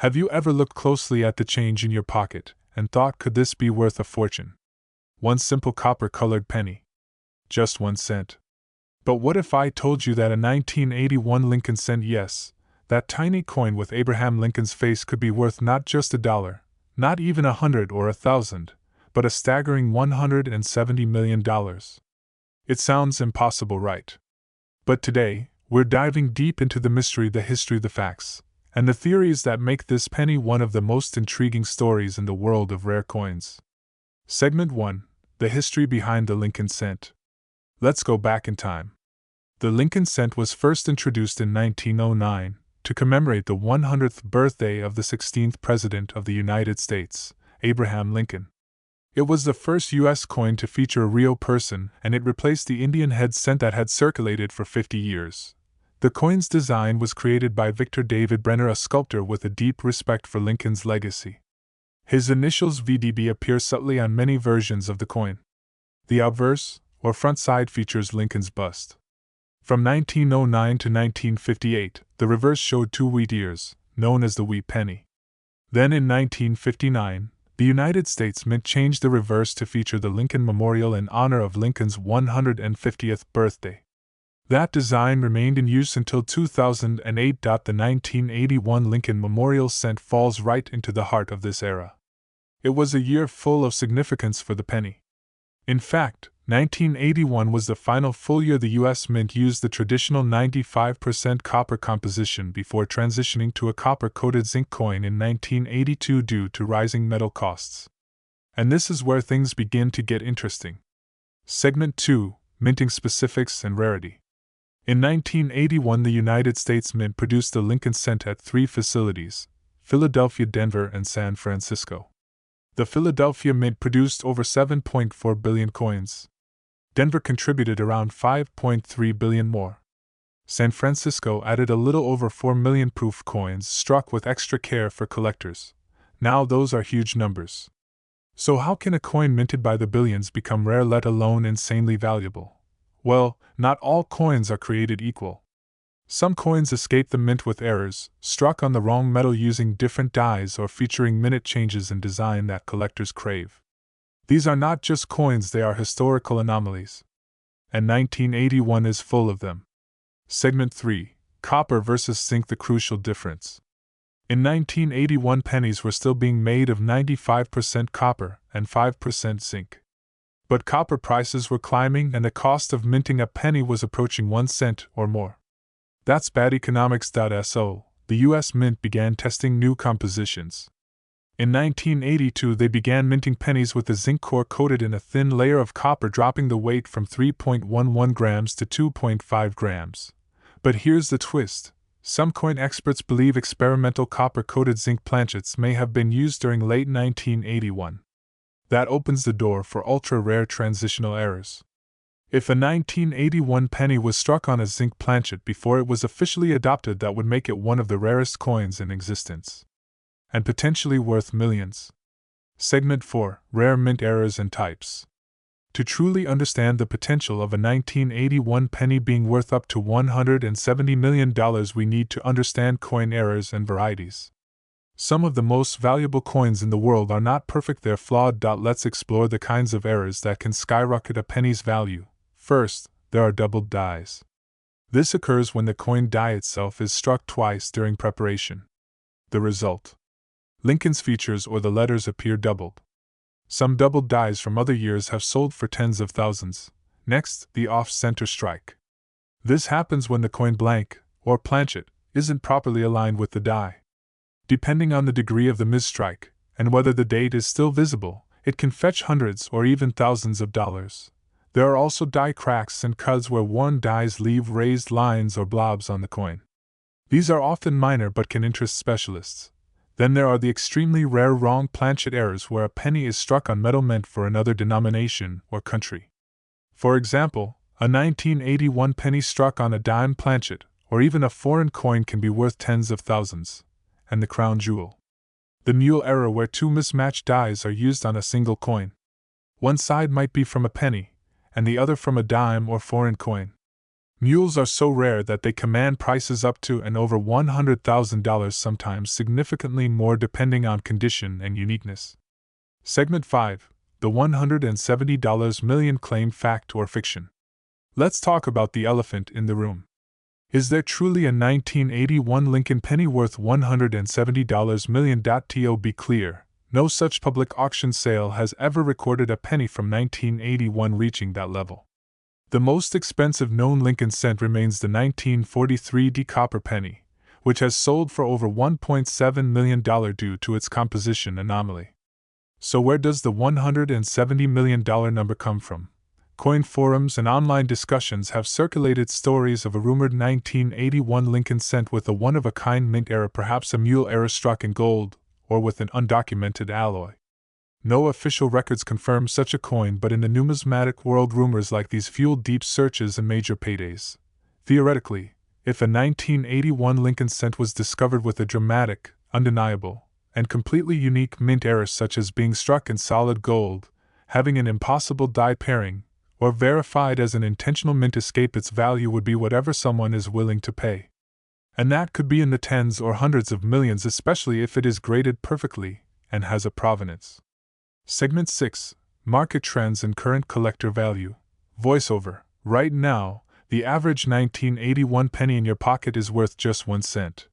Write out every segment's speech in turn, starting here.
Have you ever looked closely at the change in your pocket and thought, could this be worth a fortune? One simple copper-colored penny. Just 1 cent. But what if I told you that a 1981 Lincoln cent, yes, that tiny coin with Abraham Lincoln's face, could be worth not just $1, not even 100 or 1,000, but a staggering $170 million? It sounds impossible, right? But today, we're diving deep into the mystery, the history, the facts, and the theories that make this penny one of the most intriguing stories in the world of rare coins. Segment 1: The history behind the Lincoln cent. Let's go back in time. The Lincoln cent was first introduced in 1909 to commemorate the 100th birthday of the 16th President of the United States, Abraham Lincoln. It was the first U.S. coin to feature a real person, and it replaced the Indian head cent that had circulated for 50 years. The coin's design was created by Victor David Brenner, a sculptor with a deep respect for Lincoln's legacy. His initials VDB appear subtly on many versions of the coin. The obverse, or front side, features Lincoln's bust. From 1909 to 1958, the reverse showed 2 wheat ears, known as the wheat penny. Then in 1959, the United States Mint changed the reverse to feature the Lincoln Memorial in honor of Lincoln's 150th birthday. That design remained in use until 2008. The 1981 Lincoln Memorial cent falls right into the heart of this era. It was a year full of significance for the penny. In fact, 1981 was the final full year the U.S. Mint used the traditional 95% copper composition before transitioning to a copper-coated zinc coin in 1982 due to rising metal costs. And this is where things begin to get interesting. Segment 2: Minting specifics and rarity. In 1981, the United States Mint produced the Lincoln cent at 3 facilities: Philadelphia, Denver, and San Francisco. The Philadelphia Mint produced over 7.4 billion coins. Denver contributed around 5.3 billion more. San Francisco added a little over 4 million proof coins struck with extra care for collectors. Now those are huge numbers. So how can a coin minted by the billions become rare, let alone insanely valuable? Well, not all coins are created equal. Some coins escape the mint with errors, struck on the wrong metal using different dyes, or featuring minute changes in design that collectors crave. These are not just coins, they are historical anomalies. And 1981 is full of them. Segment 3: Copper versus zinc, the crucial difference. In 1981, pennies were still being made of 95% copper and 5% zinc. But copper prices were climbing, and the cost of minting a penny was approaching 1 cent or more. That's bad economics. So, the U.S. Mint began testing new compositions. In 1982, they began minting pennies with the zinc core coated in a thin layer of copper, dropping the weight from 3.11 grams to 2.5 grams. But here's the twist. Some coin experts believe experimental copper-coated zinc planchets may have been used during late 1981. That opens the door for ultra-rare transitional errors. If a 1981 penny was struck on a zinc planchet before it was officially adopted, that would make it one of the rarest coins in existence. And potentially worth millions. Segment 4: Rare mint errors and types. To truly understand the potential of a 1981 penny being worth up to $170 million, we need to understand coin errors and varieties. Some of the most valuable coins in the world are not perfect, they're flawed. Let's explore the kinds of errors that can skyrocket a penny's value. First, there are doubled dies. This occurs when the coin die itself is struck twice during preparation. The result: Lincoln's features or the letters appear doubled. Some doubled dies from other years have sold for tens of thousands. Next, the off-center strike. This happens when the coin blank, or planchet, isn't properly aligned with the die. Depending on the degree of the misstrike, and whether the date is still visible, it can fetch hundreds or even thousands of dollars. There are also die cracks and cuts where worn dies leave raised lines or blobs on the coin. These are often minor but can interest specialists. Then there are the extremely rare wrong planchet errors, where a penny is struck on metal meant for another denomination or country. For example, a 1981 penny struck on a dime planchet, or even a foreign coin, can be worth tens of thousands. And the crown jewel: the mule error, where 2 mismatched dies are used on a single coin. One side might be from a penny, and the other from a dime or foreign coin. Mules are so rare that they command prices up to and over $100,000, sometimes significantly more depending on condition and uniqueness. Segment 5. The $170 million claim, fact or fiction. Let's talk about the elephant in the room. Is there truly a 1981 Lincoln penny worth $170 million? To be clear, no such public auction sale has ever recorded a penny from 1981 reaching that level. The most expensive known Lincoln cent remains the 1943 D copper penny, which has sold for over $1.7 million due to its composition anomaly. So where does the $170 million number come from? Coin forums and online discussions have circulated stories of a rumored 1981 Lincoln cent with a one-of-a-kind mint era, perhaps a mule era struck in gold, or with an undocumented alloy. No official records confirm such a coin, but in the numismatic world rumors like these fuel deep searches and major paydays. Theoretically, if a 1981 Lincoln cent was discovered with a dramatic, undeniable, and completely unique mint error, such as being struck in solid gold, having an impossible die pairing, or verified as an intentional mint escape, its value would be whatever someone is willing to pay. And that could be in the tens or hundreds of millions, especially if it is graded perfectly and has a provenance. Segment 6. Market trends and current collector value. Voiceover. Right now, the average 1981 penny in your pocket is worth just 1 cent.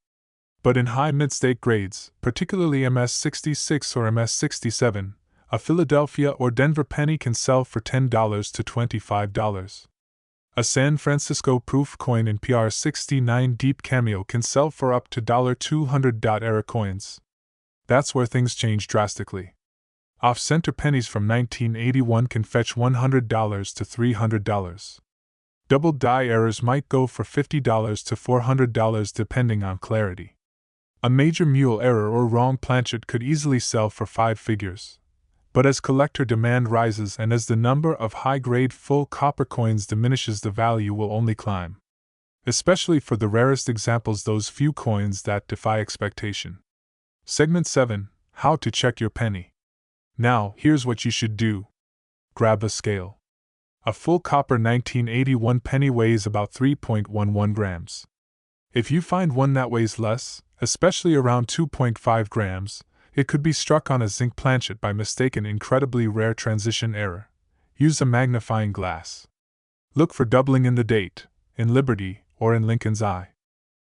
But in high mid-stake grades, particularly MS66 or MS67, a Philadelphia or Denver penny can sell for $10 to $25. A San Francisco proof coin in PR69 Deep Cameo can sell for up to $200. Era coins. That's where things change drastically. Off-center pennies from 1981 can fetch $100 to $300. Double die errors might go for $50 to $400 depending on clarity. A major mule error or wrong planchet could easily sell for 5 figures. But as collector demand rises and as the number of high-grade full copper coins diminishes, the value will only climb. Especially for the rarest examples, those few coins that defy expectation. Segment 7. How to check your penny. Now, here's what you should do. Grab a scale. A full copper 1981 penny weighs about 3.11 grams. If you find one that weighs less, especially around 2.5 grams, it could be struck on a zinc planchet by mistaken incredibly rare transition error. Use a magnifying glass. Look for doubling in the date, in Liberty, or in Lincoln's eye.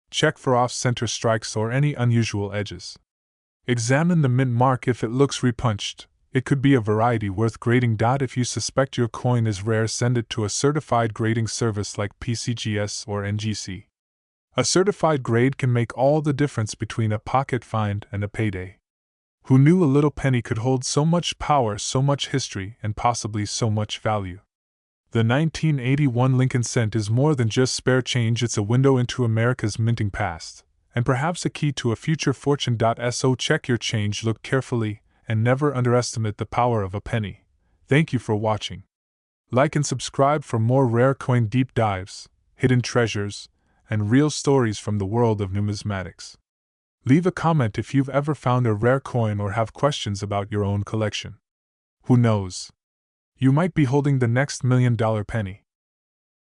Check for off-center strikes or any unusual edges. Examine the mint mark if it looks repunched. It could be a variety worth grading. If you suspect your coin is rare, send it to a certified grading service like PCGS or NGC. A certified grade can make all the difference between a pocket find and a payday. Who knew a little penny could hold so much power, so much history, and possibly so much value? The 1981 Lincoln cent is more than just spare change, it's a window into America's minting past, and perhaps a key to a future fortune. So check your change, look carefully, and never underestimate the power of a penny. Thank you for watching. Like and subscribe for more rare coin deep dives, hidden treasures, and real stories from the world of numismatics. Leave a comment if you've ever found a rare coin or have questions about your own collection. Who knows? You might be holding the next $1 million penny.